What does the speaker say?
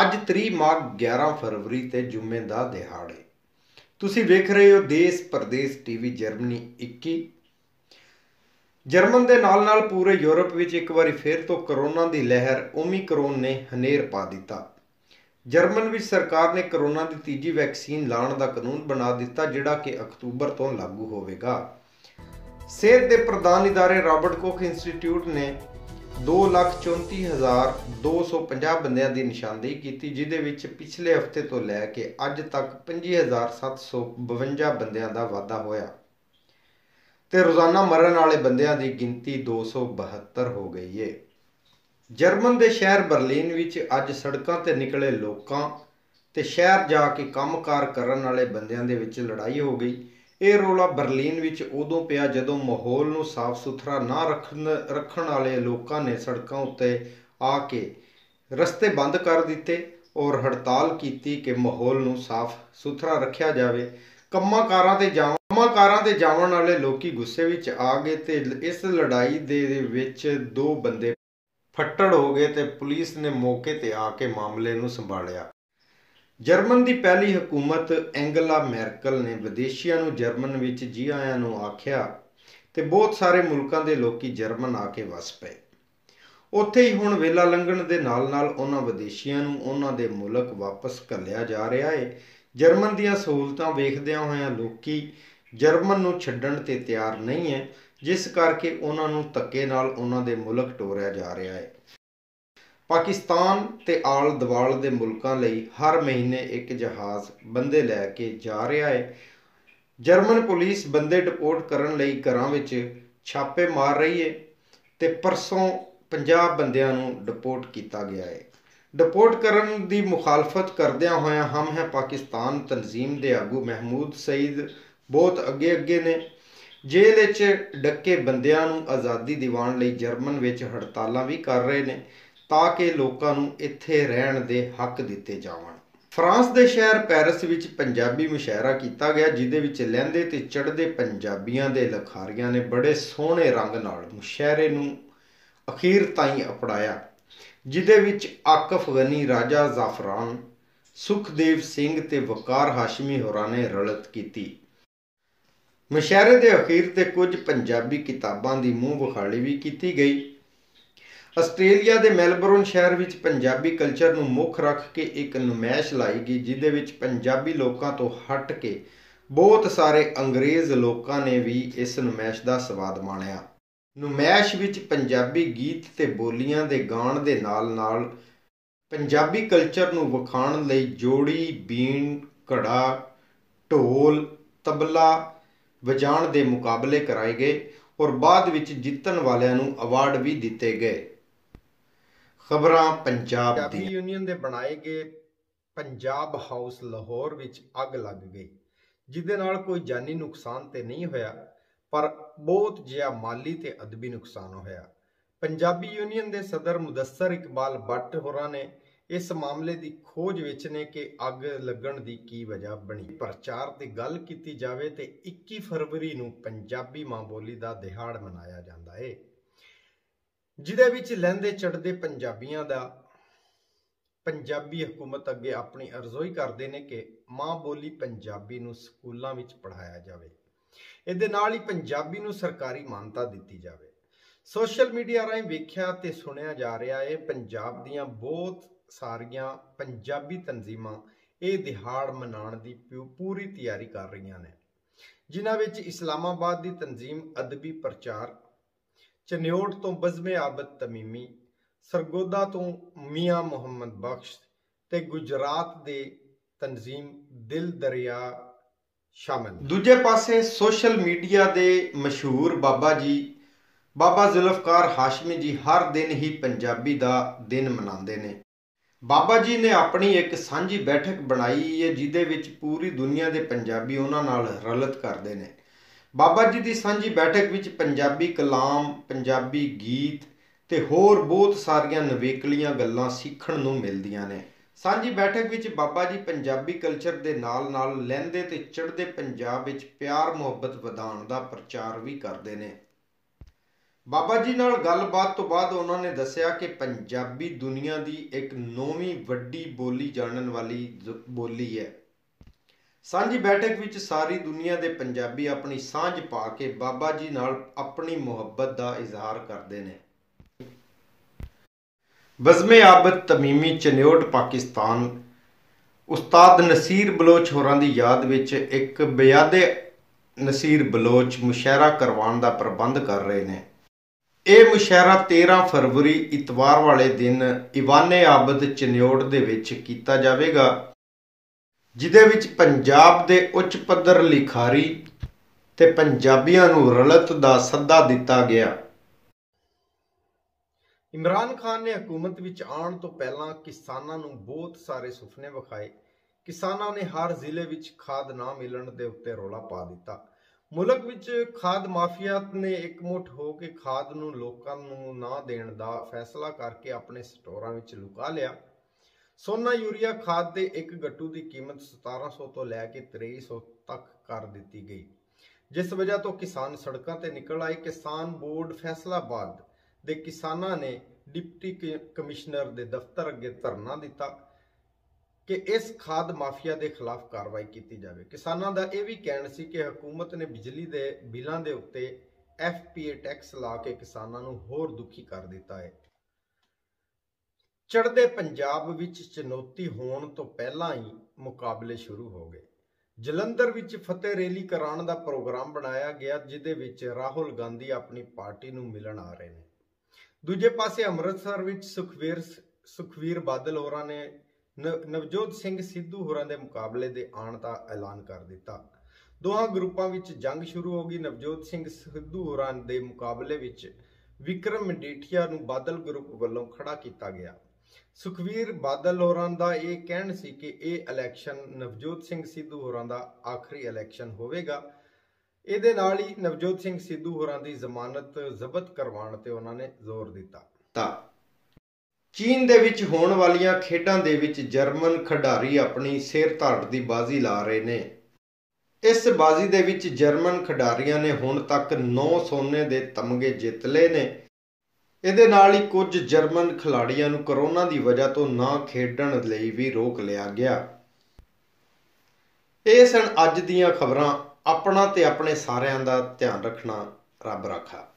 ਅੱਜ ਤਰੀਕ ਮਾਘ 11 ਫਰਵਰੀ ਤੇ ਜੁਮੇ ਦਾ ਦਿਹਾੜੇ। ਤੁਸੀਂ ਵੇਖ ਰਹੇ ਹੋ ਦੇਸ਼ ਪ੍ਰਦੇਸ਼ ਟੀਵੀ ਜਰਮਨੀ 21। ਜਰਮਨ ਦੇ ਨਾਲ ਪੂਰੇ ਯੂਰਪ ਵਿੱਚ ਇੱਕ ਵਾਰੀ ਫਿਰ ਤੋਂ ਕਰੋਨਾ ਦੀ ਲਹਿਰ ਓਮਿਕਰੋਨ ਨੇ ਹਨੇਰ ਪਾ ਦਿੱਤਾ। ਜਰਮਨ ਵਿੱਚ ਸਰਕਾਰ ਨੇ ਕਰੋਨਾ ਦੀ ਤੀਜੀ ਵੈਕਸੀਨ ਲਾਉਣ ਦਾ ਕਾਨੂੰਨ ਬਣਾ ਦਿੱਤਾ, ਜਿਹੜਾ ਕਿ ਅਕਤੂਬਰ ਤੋਂ ਲਾਗੂ ਹੋਵੇਗਾ। ਸਿਹਤ ਦੇ ਪ੍ਰਧਾਨ ਇਦਾਰੇ ਰਾਬਰਟ ਕੋਖ ਇੰਸਟੀਚਿਊਟ ਨੇ 2,34,250 ਬੰਦਿਆਂ ਦੀ ਨਿਸ਼ਾਨਦੇਹੀ ਕੀਤੀ, ਜਿਹਦੇ ਵਿੱਚ ਪਿਛਲੇ ਹਫ਼ਤੇ ਤੋਂ ਲੈ ਕੇ ਅੱਜ ਤੱਕ 25,752 ਬੰਦਿਆਂ ਦਾ ਵਾਧਾ ਹੋਇਆ ਤੇ ਰੋਜ਼ਾਨਾ ਮਰਨ ਵਾਲੇ ਬੰਦਿਆਂ ਦੀ ਗਿਣਤੀ 272 ਹੋ ਗਈ ਹੈ। ਜਰਮਨ ਦੇ ਸ਼ਹਿਰ ਬਰਲਿਨ ਵਿੱਚ ਅੱਜ ਸੜਕਾਂ ਤੇ ਨਿਕਲੇ ਲੋਕਾਂ ਤੇ ਸ਼ਹਿਰ ਜਾ ਕੇ ਕੰਮਕਾਰ ਕਰਨ ਵਾਲੇ ਬੰਦਿਆਂ ਦੇ ਵਿੱਚ ਲੜਾਈ ਹੋ ਗਈ। ਇਹ ਰੌਲਾ ਬਰਲਿਨ ਵਿੱਚ ਉਦੋਂ ਪਿਆ ਜਦੋਂ ਮਾਹੌਲ ਨੂੰ ਸਾਫ਼ ਸੁਥਰਾ ਨਾ ਰੱਖਣ ਵਾਲੇ ਲੋਕਾਂ ਨੇ ਸੜਕਾਂ ਉੱਤੇ ਆ ਕੇ ਰਸਤੇ ਬੰਦ ਕਰ ਦਿੱਤੇ ਔਰ ਹੜਤਾਲ ਕੀਤੀ ਕਿ ਮਾਹੌਲ ਨੂੰ ਸਾਫ਼ ਸੁਥਰਾ ਰੱਖਿਆ ਜਾਵੇ। ਕੰਮਾਂ ਕਾਰਾਂ ਤੇ ਜਾਵਣ ਵਾਲੇ ਲੋਕੀ ਗੁੱਸੇ ਵਿੱਚ ਆ ਗਏ ਤੇ ਇਸ ਲੜਾਈ ਦੇ ਵਿੱਚ 2 ਬੰਦੇ ਫੱਟੜ ਹੋ ਗਏ ਤੇ ਪੁਲਿਸ ਨੇ ਮੌਕੇ ਤੇ ਆ ਕੇ ਮਾਮਲੇ ਨੂੰ ਸੰਭਾਲਿਆ। ਜਰਮਨ ਦੀ ਪਹਿਲੀ ਹਕੂਮਤ ਐਂਗਲਾ ਮੈਰਕਲ ਨੇ ਵਿਦੇਸ਼ੀਆਂ ਨੂੰ ਜਰਮਨ ਵਿੱਚ ਜੀ ਆਇਆਂ ਨੂੰ ਆਖਿਆ ਤੇ ਬਹੁਤ ਸਾਰੇ ਮੁਲਕਾਂ ਦੇ ਲੋਕੀ ਜਰਮਨ ਆ ਕੇ ਵਸ ਪਏ। ਉੱਥੇ ਹੀ ਹੁਣ ਵੇਲਾ ਲੰਘਣ ਦੇ ਨਾਲ ਉਹਨਾਂ ਵਿਦੇਸ਼ੀਆਂ ਨੂੰ ਉਹਨਾਂ ਦੇ ਮੁਲਕ ਵਾਪਸ ਘੱਲਿਆ ਜਾ ਰਿਹਾ ਹੈ। ਜਰਮਨ ਦੀਆਂ ਸਹੂਲਤਾਂ ਵੇਖਦਿਆਂ ਹੋਇਆਂ ਲੋਕੀ ਜਰਮਨ ਨੂੰ ਛੱਡਣ ਤੇ ਤਿਆਰ ਨਹੀਂ ਹੈ, ਜਿਸ ਕਰਕੇ ਉਹਨਾਂ ਨੂੰ ਧੱਕੇ ਨਾਲ ਉਹਨਾਂ ਦੇ ਮੁਲਕ ਟੋਰਿਆ ਜਾ ਰਿਹਾ ਹੈ। ਪਾਕਿਸਤਾਨ ਤੇ ਆਲ ਦੁਆਲ ਦੇ ਮੁਲਕਾਂ ਲਈ ਹਰ ਮਹੀਨੇ ਇੱਕ ਜਹਾਜ਼ ਬੰਦੇ ਲੈ ਕੇ ਜਾ ਰਿਹਾ ਹੈ। ਜਰਮਨ ਪੁਲਿਸ ਬੰਦੇ ਡਿਪੋਰਟ ਕਰਨ ਲਈ ਘਰਾਂ ਵਿੱਚ ਛਾਪੇ ਮਾਰ ਰਹੀ ਹੈ ਤੇ ਪਰਸੋਂ 50 ਬੰਦਿਆਂ ਨੂੰ ਡਿਪੋਰਟ ਕੀਤਾ ਗਿਆ ਹੈ। ਡਿਪੋਰਟ ਕਰਨ ਦੀ ਮੁਖਾਲਫਤ ਕਰਦਿਆਂ ਹੋਇਆਂ ਹਮ ਹੈ ਪਾਕਿਸਤਾਨ ਤਨਜ਼ੀਮ ਦੇ ਆਗੂ ਮਹਿਮੂਦ ਸਈਦ ਬਹੁਤ ਅੱਗੇ ਨੇ। ਜੇਲ੍ਹ ਵਿੱਚ ਡੱਕੇ ਬੰਦਿਆਂ ਨੂੰ ਆਜ਼ਾਦੀ ਦਿਵਾਉਣ ਲਈ ਜਰਮਨ ਵਿੱਚ ਹੜਤਾਲਾਂ ਵੀ ਕਰ ਰਹੇ ਨੇ ਤਾਂ ਕਿ ਲੋਕਾਂ ਨੂੰ ਇੱਥੇ ਰਹਿਣ ਦੇ ਹੱਕ ਦਿੱਤੇ ਜਾਵਣ। ਫਰਾਂਸ ਦੇ ਸ਼ਹਿਰ ਪੈਰਿਸ ਵਿੱਚ ਪੰਜਾਬੀ ਮੁਸ਼ਾਇਰਾ ਕੀਤਾ ਗਿਆ, ਜਿਹਦੇ ਵਿੱਚ ਲਹਿੰਦੇ ਤੇ ਚੜ੍ਹਦੇ ਪੰਜਾਬੀਆਂ ਦੇ ਲਖਾਰੀਆਂ ਨੇ ਬੜੇ ਸੋਹਣੇ ਰੰਗ ਨਾਲ ਮੁਸ਼ਾਇਰੇ ਨੂੰ ਅਖੀਰ ਤਾਈਂ ਅਪਣਾਇਆ, ਜਿਹਦੇ ਵਿੱਚ ਆਕਫ ਗਨੀ, ਰਾਜਾ ਜ਼ਾਫਰਾਨ, ਸੁਖਦੇਵ ਸਿੰਘ ਤੇ ਵਕਾਰ ਹਾਸ਼ਮੀ ਹੋਰਾਂ ਨੇ ਰਲਤ ਕੀਤੀ। ਮੁਸ਼ਾਇਰੇ ਦੇ ਅਖੀਰ ਤੇ ਕੁਝ ਪੰਜਾਬੀ ਕਿਤਾਬਾਂ ਦੀ ਮੂੰਹ ਵਿਖਾਲੀ ਵੀ ਕੀਤੀ ਗਈ। ਆਸਟ੍ਰੇਲੀਆ ਦੇ ਮੈਲਬੌਰਨ ਸ਼ਹਿਰ ਵਿੱਚ ਪੰਜਾਬੀ ਕਲਚਰ ਨੂੰ ਮੁੱਖ ਰੱਖ ਕੇ ਇੱਕ ਨੁਮਾਇਸ਼ ਲਾਈ ਗਈ, ਜਿਹਦੇ ਵਿੱਚ ਪੰਜਾਬੀ ਲੋਕਾਂ ਤੋਂ ਹਟ ਕੇ ਬਹੁਤ ਸਾਰੇ ਅੰਗਰੇਜ਼ ਲੋਕਾਂ ਨੇ ਵੀ ਇਸ ਨੁਮਾਇਸ਼ ਦਾ ਸਵਾਦ ਮਾਣਿਆ। ਨੁਮਾਇਸ਼ ਵਿੱਚ ਪੰਜਾਬੀ ਗੀਤ ਤੇ ਬੋਲੀਆਂ ਦੇ ਗਾਣ ਦੇ ਨਾਲ ਪੰਜਾਬੀ ਕਲਚਰ ਨੂੰ ਵਿਖਾਉਣ ਲਈ ਜੋੜੀ, ਬੀਨ, ਘੜਾ, ਢੋਲ, ਤਬਲਾ ਵਜਾਉਣ ਦੇ ਮੁਕਾਬਲੇ ਕਰਾਏ ਗਏ ਔਰ ਬਾਅਦ ਵਿੱਚ ਜਿੱਤਣ ਵਾਲਿਆਂ ਨੂੰ ਅਵਾਰਡ ਵੀ ਦਿੱਤੇ ਗਏ। ਖਬਰਾਂ ਪੰਜਾਬ ਦੀ ਯੂਨੀਅਨ ਦੇ ਬਣਾਏ ਗਏ ਪੰਜਾਬ ਹਾਊਸ ਲਾਹੌਰ ਵਿੱਚ ਅੱਗ ਲੱਗ ਗਈ, ਜਿਹਦੇ ਨਾਲ ਕੋਈ ਜਾਨੀ ਨੁਕਸਾਨ ਤੇ ਨਹੀਂ ਹੋਇਆ, ਪਰ ਬਹੁਤ ਜਿਹਾ ਮਾਲੀ ਤੇ ਅਦਬੀ ਨੁਕਸਾਨ ਹੋਇਆ। ਪੰਜਾਬੀ ਯੂਨੀਅਨ ਦੇ ਸਦਰ ਮੁਦੱਸਰ ਇਕਬਾਲ ਬੱਟ ਹੋਰਾਂ ਨੇ ਇਸ ਮਾਮਲੇ ਦੀ ਖੋਜ ਵਿੱਚ ਨੇ ਕਿ ਅੱਗ ਲੱਗਣ ਦੀ ਕੀ ਵਜ੍ਹਾ ਬਣੀ। ਪ੍ਰਚਾਰ ਤੇ ਗੱਲ ਕੀਤੀ ਜਾਵੇ ਤੇ 21 ਫਰਵਰੀ ਨੂੰ ਪੰਜਾਬੀ ਮਾਂ ਬੋਲੀ ਦਾ ਦਿਹਾੜ ਮਨਾਇਆ ਜਾਂਦਾ ਹੈ, ਜਿਹਦੇ ਵਿੱਚ ਲਹਿੰਦੇ ਚੜ੍ਹਦੇ ਪੰਜਾਬੀਆਂ ਦਾ ਪੰਜਾਬੀ ਹਕੂਮਤ ਅੱਗੇ ਆਪਣੀ ਅਰਜ਼ੋਈ ਕਰਦੇ ਨੇ ਕਿ ਮਾਂ ਬੋਲੀ ਪੰਜਾਬੀ ਨੂੰ ਸਕੂਲਾਂ ਵਿੱਚ ਪੜ੍ਹਾਇਆ ਜਾਵੇ। ਇਹਦੇ ਨਾਲ ਹੀ ਪੰਜਾਬੀ ਨੂੰ ਸਰਕਾਰੀ ਮਾਨਤਾ ਦਿੱਤੀ ਜਾਵੇ। ਸੋਸ਼ਲ ਮੀਡੀਆ ਰਾਹੀਂ ਵੇਖਿਆ ਤੇ ਸੁਣਿਆ ਜਾ ਰਿਹਾ ਹੈ ਪੰਜਾਬ ਦੀਆਂ ਬਹੁਤ ਸਾਰੀਆਂ ਪੰਜਾਬੀ ਤਨਜ਼ੀਮਾਂ ਇਹ ਦਿਹਾੜ ਮਨਾਉਣ ਦੀ ਪੂਰੀ ਤਿਆਰੀ ਕਰ ਰਹੀਆਂ ਨੇ, ਜਿਨ੍ਹਾਂ ਵਿੱਚ ਇਸਲਾਮਾਬਾਦ ਦੀ ਤਨਜ਼ੀਮ ਅਦਬੀ ਪ੍ਰਚਾਰ, ਚਨਿਓਟ ਤੋਂ ਬਜ਼ਮੇ ਆਬਦ ਤਮੀਮੀ, ਸਰਗੋਦਾ ਤੋਂ ਮੀਆਂ ਮੁਹੰਮਦ ਬਖਸ਼ ਤੇ ਗੁਜਰਾਤ ਦੇ ਤਨਜ਼ੀਮ ਦਿਲ ਦਰਿਆ ਸ਼ਾਮਲ। ਦੂਜੇ ਪਾਸੇ ਸੋਸ਼ਲ ਮੀਡੀਆ ਦੇ ਮਸ਼ਹੂਰ ਬਾਬਾ ਜ਼ੁਲਫਕਾਰ ਹਾਸ਼ਮੀ ਜੀ ਹਰ ਦਿਨ ਹੀ ਪੰਜਾਬੀ ਦਾ ਦਿਨ ਮਨਾਉਂਦੇ ਨੇ। ਬਾਬਾ ਜੀ ਨੇ ਆਪਣੀ ਇੱਕ ਸਾਂਝੀ ਬੈਠਕ ਬਣਾਈ ਹੈ, ਜਿਹਦੇ ਵਿੱਚ ਪੂਰੀ ਦੁਨੀਆ ਦੇ ਪੰਜਾਬੀ ਉਹਨਾਂ ਨਾਲ ਰਲਤ ਕਰਦੇ ਨੇ। ਬਾਬਾ ਜੀ ਦੀ ਸਾਂਝੀ ਬੈਠਕ ਵਿੱਚ ਪੰਜਾਬੀ ਕਲਾਮ, ਪੰਜਾਬੀ ਗੀਤ ਤੇ ਹੋਰ ਬਹੁਤ ਸਾਰੀਆਂ ਨਵੇਕਲੀਆਂ ਗੱਲਾਂ ਸਿੱਖਣ ਨੂੰ ਮਿਲਦੀਆਂ ਨੇ। ਸਾਂਝੀ ਬੈਠਕ ਵਿੱਚ ਬਾਬਾ ਜੀ ਪੰਜਾਬੀ ਕਲਚਰ ਦੇ ਨਾਲ ਲਹਿੰਦੇ ਤੇ ਚੜ੍ਹਦੇ ਪੰਜਾਬ ਵਿੱਚ ਪਿਆਰ ਮੁਹੱਬਤ ਵਧਾਉਣ ਦਾ ਪ੍ਰਚਾਰ ਵੀ ਕਰਦੇ ਨੇ। ਬਾਬਾ ਜੀ ਨਾਲ ਗੱਲਬਾਤ ਤੋਂ ਬਾਅਦ ਉਹਨਾਂ ਨੇ ਦੱਸਿਆ ਕਿ ਪੰਜਾਬੀ ਦੁਨੀਆ ਦੀ ਇੱਕ 9ਵੀਂ ਵੱਡੀ ਬੋਲੀ ਜਾਣਨ ਵਾਲੀ ਬੋਲੀ ਹੈ। ਸਾਂਝੀ ਬੈਠਕ ਵਿੱਚ ਸਾਰੀ ਦੁਨੀਆ ਦੇ ਪੰਜਾਬੀ ਆਪਣੀ ਸਾਂਝ ਪਾ ਕੇ ਬਾਬਾ ਜੀ ਨਾਲ ਆਪਣੀ ਮੁਹੱਬਤ ਦਾ ਇਜ਼ਹਾਰ ਕਰਦੇ ਨੇ। ਬਜ਼ਮੇ ਆਬਦ ਤਮੀਮੀ ਚਨਿਓਟ ਪਾਕਿਸਤਾਨ ਉਸਤਾਦ ਨਸੀਰ ਬਲੋਚ ਹੋਰਾਂ ਦੀ ਯਾਦ ਵਿੱਚ ਇੱਕ ਬਿਆਦੇ ਨਸੀਰ ਬਲੋਚ ਮੁਸ਼ਾਇਰਾ ਕਰਵਾਉਣ ਦਾ ਪ੍ਰਬੰਧ ਕਰ ਰਹੇ ਨੇ। ਇਹ ਮੁਸ਼ਾਇਰਾ 13 ਫਰਵਰੀ ਇਤਵਾਰ ਵਾਲੇ ਦਿਨ ਇਵਾਨੇ ਆਬਦ ਚਨਿਓਟ ਦੇ ਵਿੱਚ ਕੀਤਾ ਜਾਵੇਗਾ, ਜਿਹਦੇ ਵਿੱਚ ਪੰਜਾਬ ਦੇ ਉੱਚ ਪੱਧਰ ਲਿਖਾਰੀ ਤੇ ਪੰਜਾਬੀਆਂ ਨੂੰ ਰਲਤ ਦਾ ਸੱਦਾ ਦਿੱਤਾ ਗਿਆ। ਇਮਰਾਨ ਖਾਨ ਨੇ ਹਕੂਮਤ ਵਿੱਚ ਆਉਣ ਤੋਂ ਪਹਿਲਾਂ ਕਿਸਾਨਾਂ ਨੂੰ ਬਹੁਤ ਸਾਰੇ ਸੁਪਨੇ ਵਿਖਾਏ। ਕਿਸਾਨਾਂ ਨੇ ਹਰ ਜ਼ਿਲ੍ਹੇ ਵਿੱਚ ਖਾਦ ਨਾ ਮਿਲਣ ਦੇ ਉੱਤੇ ਰੌਲਾ ਪਾ ਦਿੱਤਾ। ਮੁਲਕ ਵਿੱਚ ਖਾਦ ਮਾਫੀਆ ਨੇ ਇਕਮੁੱਠ ਹੋ ਕੇ ਖਾਦ ਨੂੰ ਲੋਕਾਂ ਨੂੰ ਨਾ ਦੇਣ ਦਾ ਫੈਸਲਾ ਕਰਕੇ ਆਪਣੇ ਸਟੋਰਾਂ ਵਿੱਚ ਲੁਕਾ ਲਿਆ। ਸੋਨਾ ਯੂਰੀਆ ਖਾਦ ਦੇ ਇੱਕ ਗੱਟੂ ਦੀ ਕੀਮਤ 1700 ਤੋਂ ਲੈ ਕੇ 2300 ਤੱਕ ਕਰ ਦਿੱਤੀ ਗਈ, ਜਿਸ ਵਜ੍ਹਾ ਤੋਂ ਕਿਸਾਨ ਸੜਕਾਂ ਤੇ ਨਿਕਲ ਆਏ। ਕਿਸਾਨ ਬੋਰਡ ਫੈਸਲਾਬਾਦ ਦੇ ਕਿਸਾਨਾਂ ਨੇ ਡਿਪਟੀ ਕਮਿਸ਼ਨਰ ਦੇ ਦਫ਼ਤਰ ਅੱਗੇ ਧਰਨਾ ਦਿੱਤਾ ਕਿ ਇਸ ਖਾਦ ਮਾਫੀਆ ਦੇ ਖਿਲਾਫ ਕਾਰਵਾਈ ਕੀਤੀ ਜਾਵੇ। ਕਿਸਾਨਾਂ ਦਾ ਇਹ ਵੀ ਕਹਿਣਾ ਸੀ ਕਿ ਹਕੂਮਤ ਨੇ ਬਿਜਲੀ ਦੇ ਬਿੱਲਾਂ ਦੇ ਉੱਤੇ FPA ਟੈਕਸ ਲਾ ਕੇ ਕਿਸਾਨਾਂ ਨੂੰ ਹੋਰ ਦੁਖੀ ਕਰ ਦਿੱਤਾ ਹੈ। ਚੜ੍ਹਦੇ ਪੰਜਾਬ ਵਿੱਚ ਚੁਣੌਤੀ ਹੋਣ ਤੋਂ ਪਹਿਲਾਂ ਹੀ ਮੁਕਾਬਲੇ ਸ਼ੁਰੂ ਹੋ ਗਏ। ਜਲੰਧਰ ਵਿੱਚ ਫਤਿਹ ਰੈਲੀ ਕਰਾਉਣ ਦਾ ਪ੍ਰੋਗਰਾਮ ਬਣਾਇਆ ਗਿਆ, ਜਿਹਦੇ ਵਿੱਚ ਰਾਹੁਲ ਗਾਂਧੀ ਆਪਣੀ ਪਾਰਟੀ ਨੂੰ ਮਿਲਣ ਆ ਰਹੇ ਨੇ। ਦੂਜੇ ਪਾਸੇ ਅੰਮ੍ਰਿਤਸਰ ਵਿੱਚ ਸੁਖਵੀਰ ਬਾਦਲ ਹੋਰਾਂ ਨੇ ਨਵਜੋਤ ਸਿੰਘ ਸਿੱਧੂ ਹੋਰਾਂ ਦੇ ਮੁਕਾਬਲੇ ਦੇ ਆਉਣ ਦਾ ਐਲਾਨ ਕਰ ਦਿੱਤਾ। ਦੋਹਾਂ ਗਰੁੱਪਾਂ ਵਿੱਚ ਜੰਗ ਸ਼ੁਰੂ ਹੋ ਗਈ। ਨਵਜੋਤ ਸਿੰਘ ਸਿੱਧੂ ਹੋਰਾਂ ਦੇ ਮੁਕਾਬਲੇ ਵਿੱਚ ਵਿਕਰਮ ਮਜੀਠੀਆ ਨੂੰ ਬਾਦਲ ਗਰੁੱਪ ਵੱਲੋਂ ਖੜਾ ਕੀਤਾ ਗਿਆ। ਸੁਖਵੀਰ ਬਾਦਲ ਹੋਰਾਂ ਦਾ ਇਹ ਕਹਿਣਾ ਸੀ ਕਿ ਇਹ ਇਲੈਕਸ਼ਨ ਨਵਜੋਤ ਸਿੰਘ ਸਿੱਧੂ ਹੋਰਾਂ ਦਾ ਆਖਰੀ ਇਲੈਕਸ਼ਨ ਹੋਵੇਗਾ। ਇਹਦੇ ਨਾਲ ਹੀ ਨਵਜੋਤ ਸਿੰਘ ਸਿੱਧੂ ਹੋਰਾਂ ਦੀ ਜ਼ਮਾਨਤ ਜ਼ਬਤ ਕਰਵਾਉਣ ਤੇ ਉਹਨਾਂ ਨੇ ਜ਼ੋਰ ਦਿੱਤਾ। ਚੀਨ ਦੇ ਵਿੱਚ ਹੋਣ ਵਾਲੀਆਂ ਖੇਡਾਂ ਦੇ ਵਿੱਚ ਜਰਮਨ ਖਿਡਾਰੀ ਆਪਣੀ ਸਿਰ ਧੜ ਦੀ ਬਾਜ਼ੀ ਲਾ ਰਹੇ ਨੇ। ਇਸ ਬਾਜ਼ੀ ਦੇ ਵਿੱਚ ਜਰਮਨ ਖਿਡਾਰੀਆਂ ਨੇ ਹੁਣ ਤੱਕ 9 ਸੋਨੇ ਦੇ ਤਮਗੇ ਜਿੱਤ ਲਏ ਨੇ। ਇਹਦੇ ਨਾਲ ਹੀ ਕੁਝ ਜਰਮਨ ਖਿਡਾਰੀਆਂ ਨੂੰ ਕਰੋਨਾ ਦੀ ਵਜ੍ਹਾ ਤੋਂ ਨਾ ਖੇਡਣ ਲਈ ਵੀ ਰੋਕ ਲਿਆ ਗਿਆ। ਇਹ ਸਨ ਅੱਜ ਦੀਆਂ ਖਬਰਾਂ। ਆਪਣਾ ਤੇ ਆਪਣੇ ਸਾਰਿਆਂ ਦਾ ਧਿਆਨ ਰੱਖਣਾ। ਰੱਬ ਰਾਖਾ।